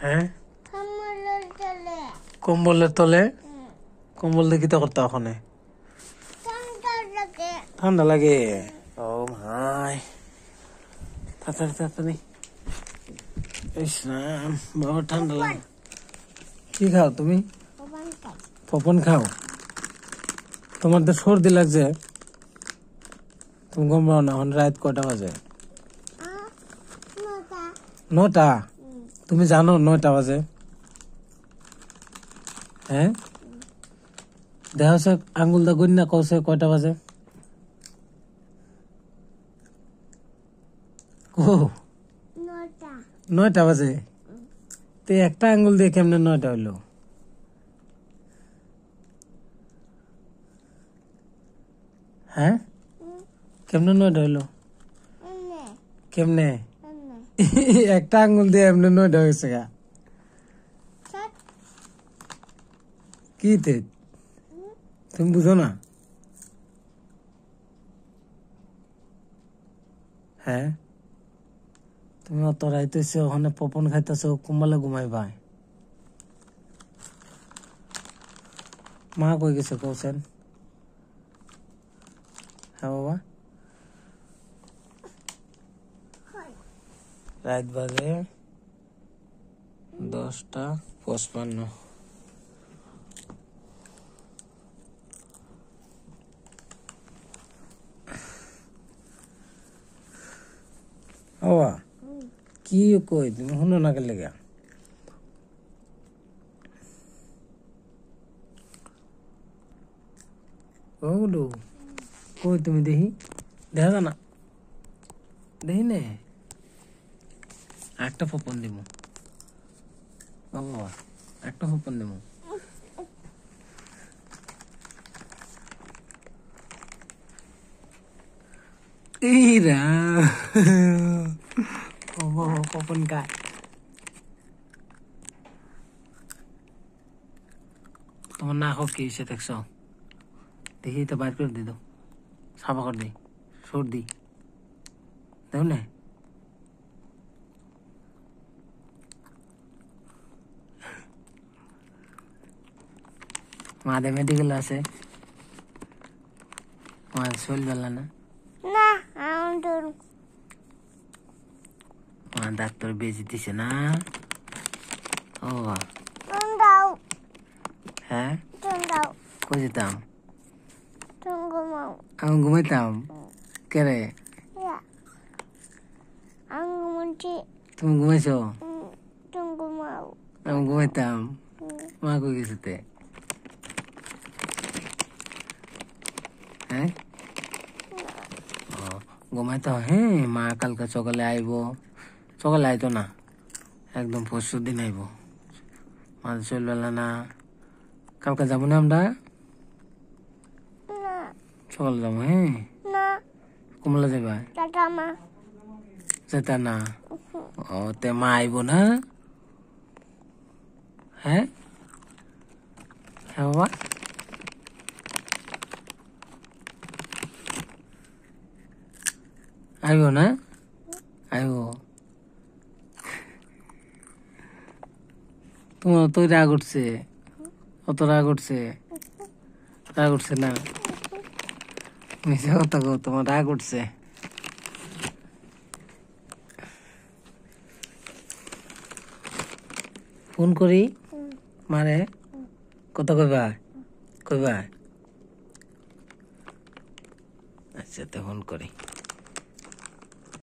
হ্যাঁ কম্বলের তলে কম্বল দেখি তো করতে ওখানে ঠান্ডা লাগে ও ভাই তাড়াতাড়ি তাড়াতাড়ি বাবা ঠান্ডা লাগে কি খাও তুমি পপন খাও তোমার তো সর্দি লাগছে তুমি ঘুমাও না এখন রাত কটা বাজে 9টা তুমি জানো 9টা বাজে হ্যাঁ দেখা হচ্ছে আঙ্গুল দা গুন্না কৌছে কয়টা বাজে ও 9টা বাজে তো একটা আঙ্গুল দিয়ে কেমনে 9টা হইলো হ্যাঁ কেমনে 9টা হইলো কেমনে একটা আঙ্গুল দিয়ে এমনি 9টা হয়েছে গা কি তে তুমি বুঝো না হ্যাঁ তুমি অত রাইতেছ ওখানে পপন খাইতেছ কুম্বালে ঘুমাইবা মা কই গেছে কৌছেন হ্যাঁ বাবা রাত বাজে 10:55 বাবা কি কই তুমি শুনো না কে লেগে ওলো কই তুমি দেখি দেখা না দেখি নে একটা পপন দিব বাবা একটা পপন দিব ইরা বাবা পপন খায় তোমার না হোক কি হয়েছে দেখছ দেখি তো বাইর করে দিত সাফা করে দিই সর্দি দেখো না মাদে মেডিকেল আছে আমার শরীর ভালো না ডাক্তার বেজি দিছে না ও হ্যাঁ কই যেতাম আমি ঘুমাইতাম কে রে তুমি ঘুমাইছো আমি ঘুমাইতাম মা কই গেছে হ্যাঁ ঘুমাইতাম হ্যাঁ মা কালকে সকালে আইব সকালে আইতো না একদম পরশু দিন আইব মা চলবেলা না কালকে যাবো না আমরা সকালে যাবো হ্যাঁ কমলা যাবা যেতা না ও তে মা আইব না হ্যাঁ হ্যাঁ বাবা আইব না আইব তোমার তো রাগ উঠছে অত রাগ উঠছে না মিশে কথা কো তোমার রাগ উঠছে ফোন করি মারে কথা কইবা আচ্ছা তো ফোন করি